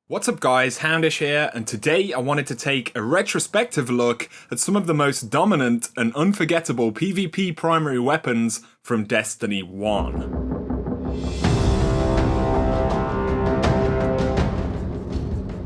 What's up guys, XHOUNDISHx here, and today I wanted to take a retrospective look at some of the most dominant and unforgettable PvP primary weapons from Destiny 1.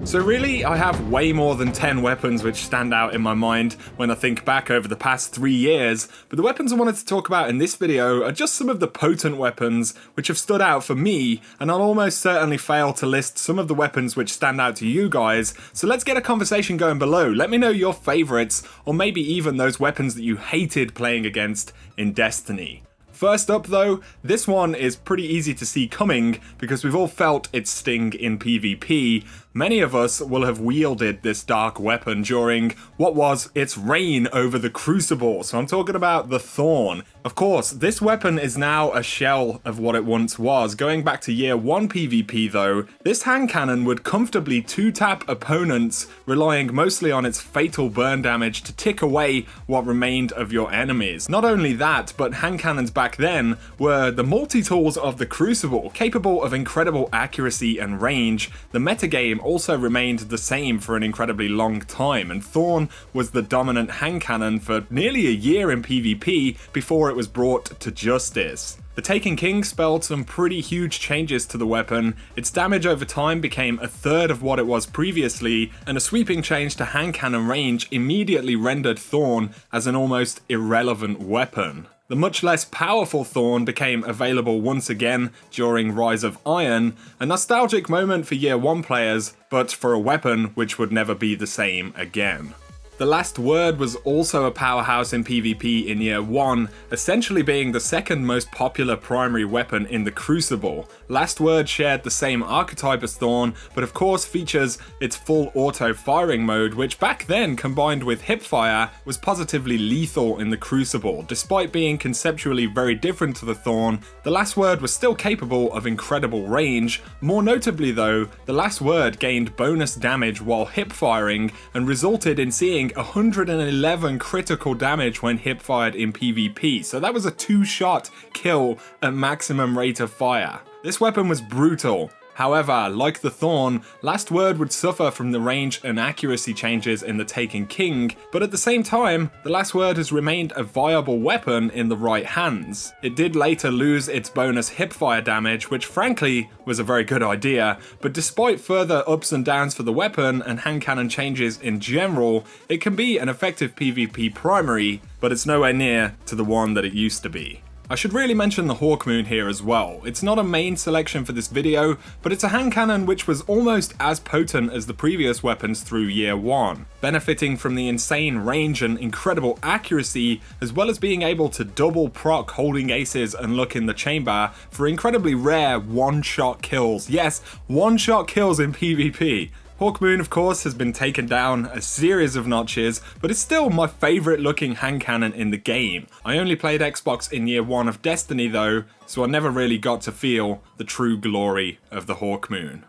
So really, I have way more than 10 weapons which stand out in my mind when I think back over the past 3 years, but the weapons I wanted to talk about in this video are just some of the potent weapons which have stood out for me, and I'll almost certainly fail to list some of the weapons which stand out to you guys, so let's get a conversation going below. Let me know your favourites, or maybe even those weapons that you hated playing against in Destiny. First up though, this one is pretty easy to see coming because we've all felt its sting in PvP. Many of us will have wielded this dark weapon during what was its reign over the Crucible, so I'm talking about the Thorn. Of course, this weapon is now a shell of what it once was. Going back to year 1 PvP though, this hand cannon would comfortably 2-tap opponents, relying mostly on its fatal burn damage to tick away what remained of your enemies. Not only that, but hand cannons back then were the multi-tools of the Crucible, capable of incredible accuracy and range. The metagame also remained the same for an incredibly long time, and Thorn was the dominant hand cannon for nearly a year in PvP before it was brought to justice. The Taken King spelled some pretty huge changes to the weapon. Its damage over time became a third of what it was previously, and a sweeping change to hand cannon range immediately rendered Thorn as an almost irrelevant weapon. The much less powerful Thorn became available once again during Rise of Iron, a nostalgic moment for year 1 players, but for a weapon which would never be the same again. The Last Word was also a powerhouse in PvP in year 1, essentially being the second most popular primary weapon in the Crucible. Last Word shared the same archetype as Thorn, but of course features its full auto firing mode, which back then, combined with hipfire, was positively lethal in the Crucible. Despite being conceptually very different to the Thorn, the Last Word was still capable of incredible range. More notably though, the Last Word gained bonus damage while hipfiring and resulted in seeing 111 critical damage when hip-fired in PvP, so that was a 2-shot kill at maximum rate of fire. This weapon was brutal. However, like the Thorn, Last Word would suffer from the range and accuracy changes in the Taken King, but at the same time, the Last Word has remained a viable weapon in the right hands. It did later lose its bonus hipfire damage, which frankly was a very good idea, but despite further ups and downs for the weapon and hand cannon changes in general, it can be an effective PvP primary, but it's nowhere near to the one that it used to be. I should really mention the Hawkmoon here as well. It's not a main selection for this video, but it's a hand cannon which was almost as potent as the previous weapons through year 1, benefiting from the insane range and incredible accuracy, as well as being able to double proc holding aces and look in the chamber for incredibly rare one-shot kills. Yes, one-shot kills in PvP. Hawkmoon, of course, has been taken down a series of notches, but it's still my favourite looking hand cannon in the game. I only played Xbox in year 1 of Destiny though, so I never really got to feel the true glory of the Hawkmoon.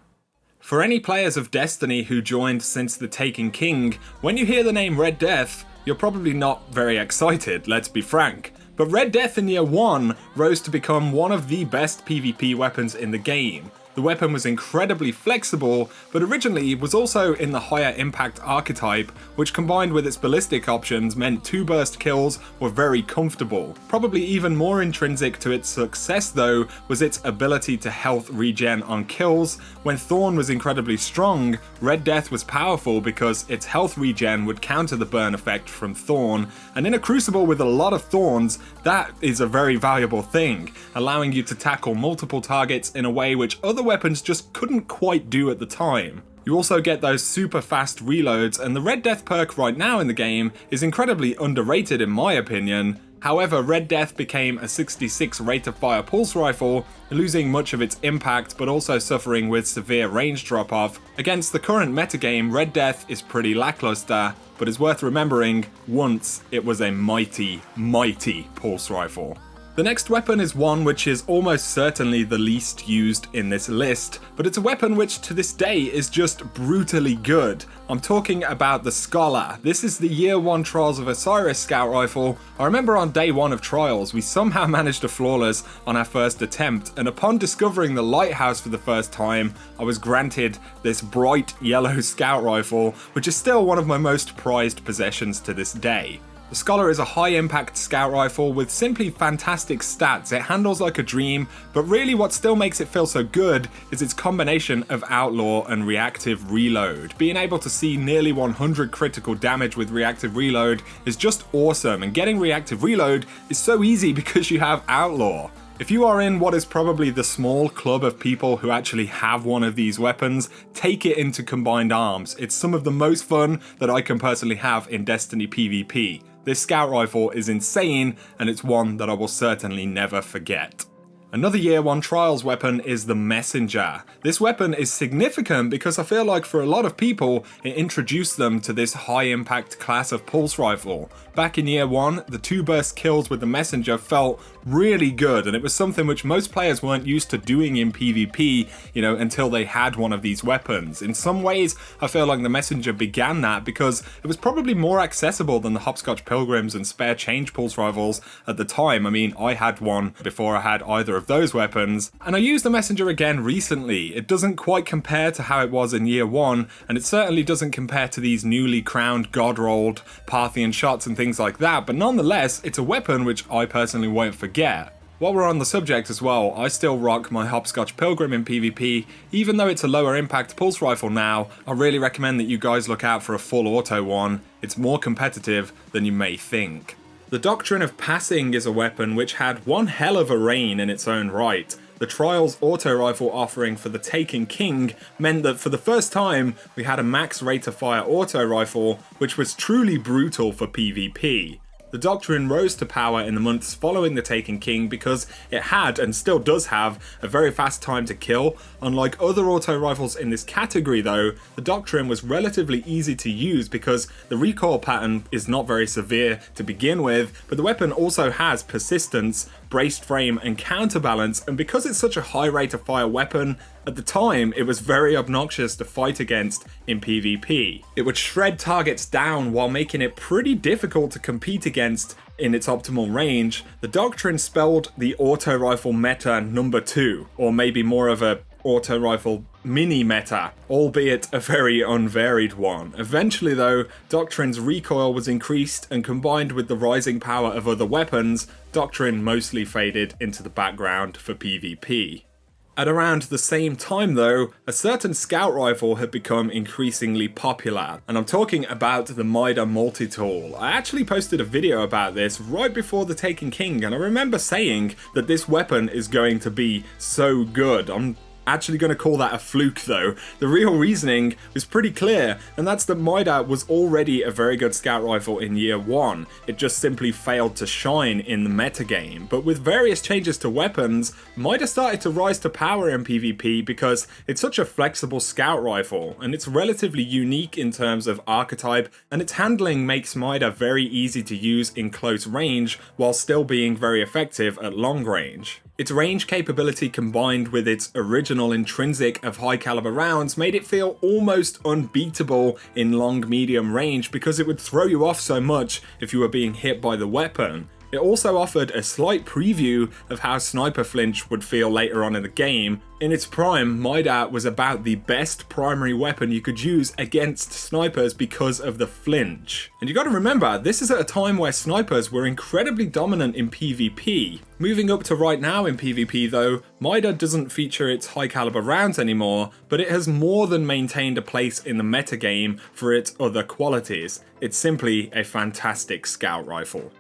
For any players of Destiny who joined since the Taken King, when you hear the name Red Death, you're probably not very excited, let's be frank. But Red Death in year 1 rose to become one of the best PvP weapons in the game. The weapon was incredibly flexible, but originally was also in the higher impact archetype, which combined with its ballistic options meant 2-burst kills were very comfortable. Probably even more intrinsic to its success though was its ability to health regen on kills. When Thorn was incredibly strong, Red Death was powerful because its health regen would counter the burn effect from Thorn, and in a Crucible with a lot of Thorns, that is a very valuable thing, allowing you to tackle multiple targets in a way which other weapons just couldn't quite do at the time. You also get those super fast reloads, and the Red Death perk right now in the game is incredibly underrated in my opinion. However, Red Death became a 66 rate of fire pulse rifle, losing much of its impact but also suffering with severe range drop off. Against the current metagame, Red Death is pretty lackluster, but it's worth remembering once it was a mighty, mighty pulse rifle. The next weapon is one which is almost certainly the least used in this list, but it's a weapon which to this day is just brutally good. I'm talking about the Scholar. This is the Year 1 Trials of Osiris scout rifle. I remember on day 1 of Trials, we somehow managed a flawless on our first attempt, and upon discovering the lighthouse for the first time, I was granted this bright yellow scout rifle, which is still one of my most prized possessions to this day. The Scholar is a high-impact scout rifle with simply fantastic stats. It handles like a dream, but really what still makes it feel so good is its combination of outlaw and reactive reload. Being able to see nearly 100 critical damage with reactive reload is just awesome, and getting reactive reload is so easy because you have outlaw. If you are in what is probably the small club of people who actually have one of these weapons, take it into Combined Arms. It's some of the most fun that I can personally have in Destiny PvP. This scout rifle is insane, and it's one that I will certainly never forget. Another Year 1 Trials weapon is the Messenger. This weapon is significant because I feel like for a lot of people, it introduced them to this high-impact class of pulse rifle. Back in Year 1, the 2-burst kills with the Messenger felt really good, and it was something which most players weren't used to doing in PvP, until they had one of these weapons. In some ways, I feel like the Messenger began that because it was probably more accessible than the Hopscotch Pilgrims and Spare Change pulse rifles at the time. I mean, I had one before I had either of those weapons, and I used the Messenger again recently. It doesn't quite compare to how it was in Year 1, and it certainly doesn't compare to these newly crowned God-rolled Parthian shots and things like that, but nonetheless, it's a weapon which I personally won't forget. While we're on the subject as well, I still rock my Hopscotch Pilgrim in PvP. Even though it's a lower impact pulse rifle now, I really recommend that you guys look out for a full auto one. It's more competitive than you may think. The Doctrine of Passing is a weapon which had one hell of a reign in its own right. The Trials auto rifle offering for the Taken King meant that for the first time we had a max rate of fire auto rifle, which was truly brutal for PvP. The Doctrine rose to power in the months following the Taken King because it had, and still does have, a very fast time to kill. Unlike other auto rifles in this category though, the Doctrine was relatively easy to use because the recoil pattern is not very severe to begin with, but the weapon also has persistence, braced frame and counterbalance, and because it's such a high rate of fire weapon, at the time it was very obnoxious to fight against in PvP. It would shred targets down while making it pretty difficult to compete against in its optimal range. The Doctrine spelled the auto rifle meta number 2, or maybe more of a auto rifle mini meta, albeit a very unvaried one. Eventually though, Doctrine's recoil was increased, and combined with the rising power of other weapons, Doctrine mostly faded into the background for PvP. At around the same time though, a certain scout rifle had become increasingly popular, and I'm talking about the Mida Multi-Tool. I actually posted a video about this right before the Taken King, and I remember saying that this weapon is going to be so good. I'm actually going to call that a fluke though. The real reasoning was pretty clear, and that's that Mida was already a very good scout rifle in Year 1. It just simply failed to shine in the metagame. But with various changes to weapons, Mida started to rise to power in PvP because it's such a flexible scout rifle, and it's relatively unique in terms of archetype, and its handling makes Mida very easy to use in close range while still being very effective at long range. Its range capability combined with its original intrinsic of high caliber rounds made it feel almost unbeatable in long-medium range because it would throw you off so much if you were being hit by the weapon. It also offered a slight preview of how Sniper Flinch would feel later on in the game. In its prime, Mida was about the best primary weapon you could use against snipers because of the flinch. And you gotta remember, this is at a time where snipers were incredibly dominant in PvP. Moving up to right now in PvP though, Mida doesn't feature its high caliber rounds anymore, but it has more than maintained a place in the metagame for its other qualities. It's simply a fantastic scout rifle.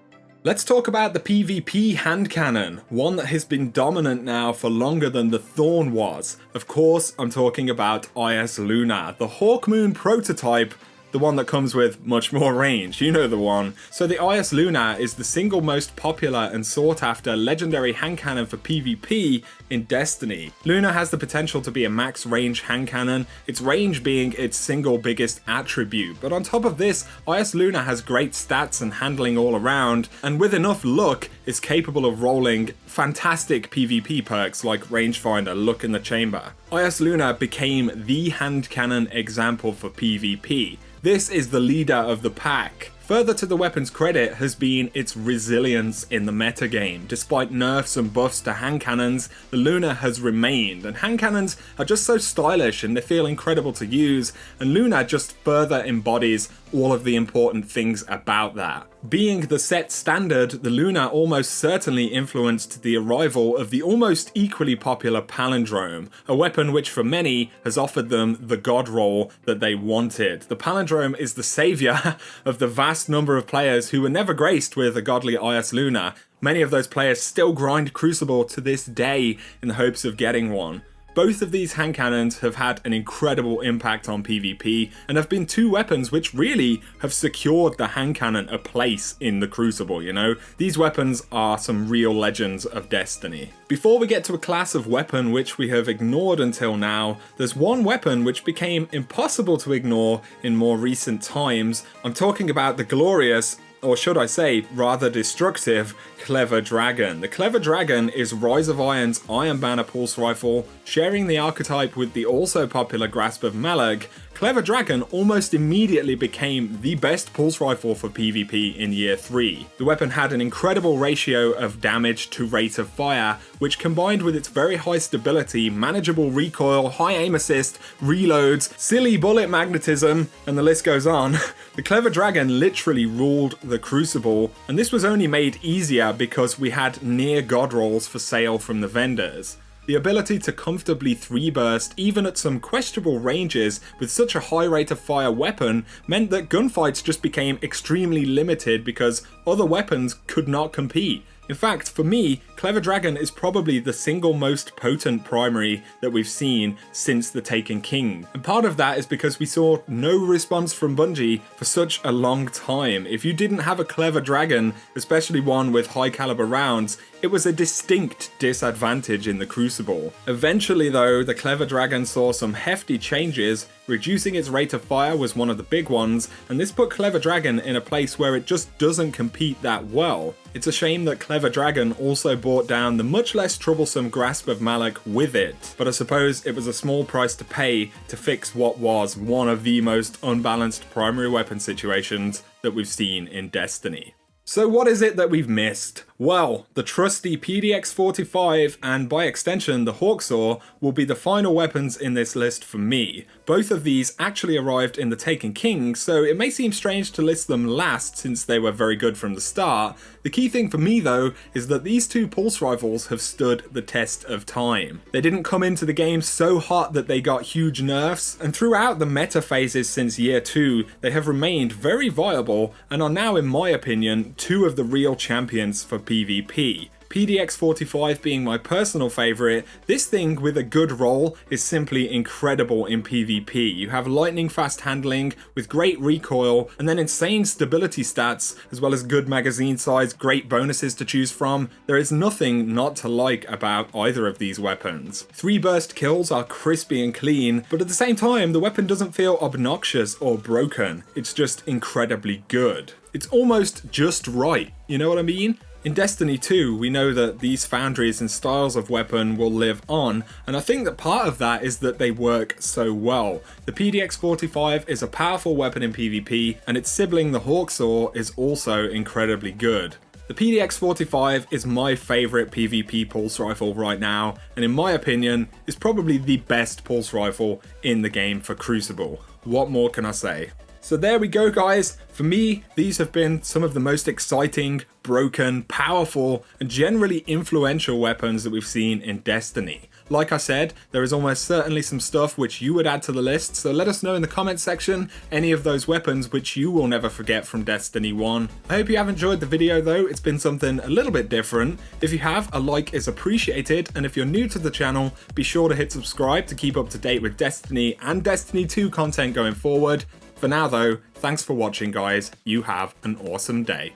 Let's talk about the PvP hand cannon, one that has been dominant now for longer than the Thorn was. Of course, I'm talking about Eyasluna, the Hawkmoon prototype, the one that comes with much more range, you know the one. So the Eyasluna is the single most popular and sought after legendary hand cannon for PvP in Destiny. Luna has the potential to be a max range hand cannon, its range being its single biggest attribute. But on top of this, Eyasluna has great stats and handling all around, and with enough luck, is capable of rolling fantastic PvP perks like Rangefinder, Look in the Chamber. Eyasluna became the hand cannon example for PvP. This is the leader of the pack. Further to the weapon's credit has been its resilience in the metagame. Despite nerfs and buffs to hand cannons, the Luna has remained, and hand cannons are just so stylish and they feel incredible to use, and Luna just further embodies all of the important things about that. Being the set standard, the Luna almost certainly influenced the arrival of the almost equally popular Palindrome, a weapon which for many has offered them the god role that they wanted. The Palindrome is the saviour of the vast number of players who were never graced with a godly Eyasluna. Many of those players still grind Crucible to this day in the hopes of getting one. Both of these hand cannons have had an incredible impact on PvP and have been two weapons which really have secured the hand cannon a place in the Crucible, you know? These weapons are some real legends of Destiny. Before we get to a class of weapon which we have ignored until now, there's one weapon which became impossible to ignore in more recent times. I'm talking about the glorious, or should I say, rather destructive, Clever Dragon. The Clever Dragon is Rise of Iron's Iron Banner Pulse Rifle, sharing the archetype with the also popular Grasp of Malak. Clever Dragon almost immediately became the best pulse rifle for PvP in Year 3. The weapon had an incredible ratio of damage to rate of fire, which combined with its very high stability, manageable recoil, high aim assist, reloads, silly bullet magnetism, and the list goes on. The Clever Dragon literally ruled the Crucible, and this was only made easier because we had near god rolls for sale from the vendors. The ability to comfortably 3-burst even at some questionable ranges with such a high rate of fire weapon meant that gunfights just became extremely limited because other weapons could not compete. In fact, for me, Clever Dragon is probably the single most potent primary that we've seen since the Taken King. And part of that is because we saw no response from Bungie for such a long time. If you didn't have a Clever Dragon, especially one with high caliber rounds, it was a distinct disadvantage in the Crucible. Eventually though, the Clever Dragon saw some hefty changes. Reducing its rate of fire was one of the big ones, and this put Clever Dragon in a place where it just doesn't compete that well. It's a shame that Clever Dragon also brought down the much less troublesome Grasp of Malak with it, but I suppose it was a small price to pay to fix what was one of the most unbalanced primary weapon situations that we've seen in Destiny. So what is it that we've missed? Well, the trusty PDX-45 and by extension the Hawksaw will be the final weapons in this list for me. Both of these actually arrived in the Taken King, so it may seem strange to list them last since they were very good from the start. The key thing for me though is that these two pulse rifles have stood the test of time. They didn't come into the game so hot that they got huge nerfs, and throughout the meta phases since Year 2, they have remained very viable and are now, in my opinion, two of the real champions for PvP. PDX-45 being my personal favourite, this thing with a good roll is simply incredible in PvP. You have lightning fast handling with great recoil and then insane stability stats as well as good magazine size, great bonuses to choose from. There is nothing not to like about either of these weapons. 3-burst kills are crispy and clean, but at the same time the weapon doesn't feel obnoxious or broken. It's just incredibly good. It's almost just right, you know what I mean? In Destiny 2, we know that these foundries and styles of weapon will live on, and I think that part of that is that they work so well. The PDX-45 is a powerful weapon in PvP, and its sibling the Hawksaw is also incredibly good. The PDX-45 is my favourite PvP pulse rifle right now, and in my opinion, is probably the best pulse rifle in the game for Crucible. What more can I say? So there we go guys, for me these have been some of the most exciting, broken, powerful and generally influential weapons that we've seen in Destiny. Like I said, there is almost certainly some stuff which you would add to the list, so let us know in the comments section any of those weapons which you will never forget from Destiny 1. I hope you have enjoyed the video though, it's been something a little bit different. If you have, a like is appreciated, and if you're new to the channel, be sure to hit subscribe to keep up to date with Destiny and Destiny 2 content going forward. For now though, thanks for watching guys, you have an awesome day.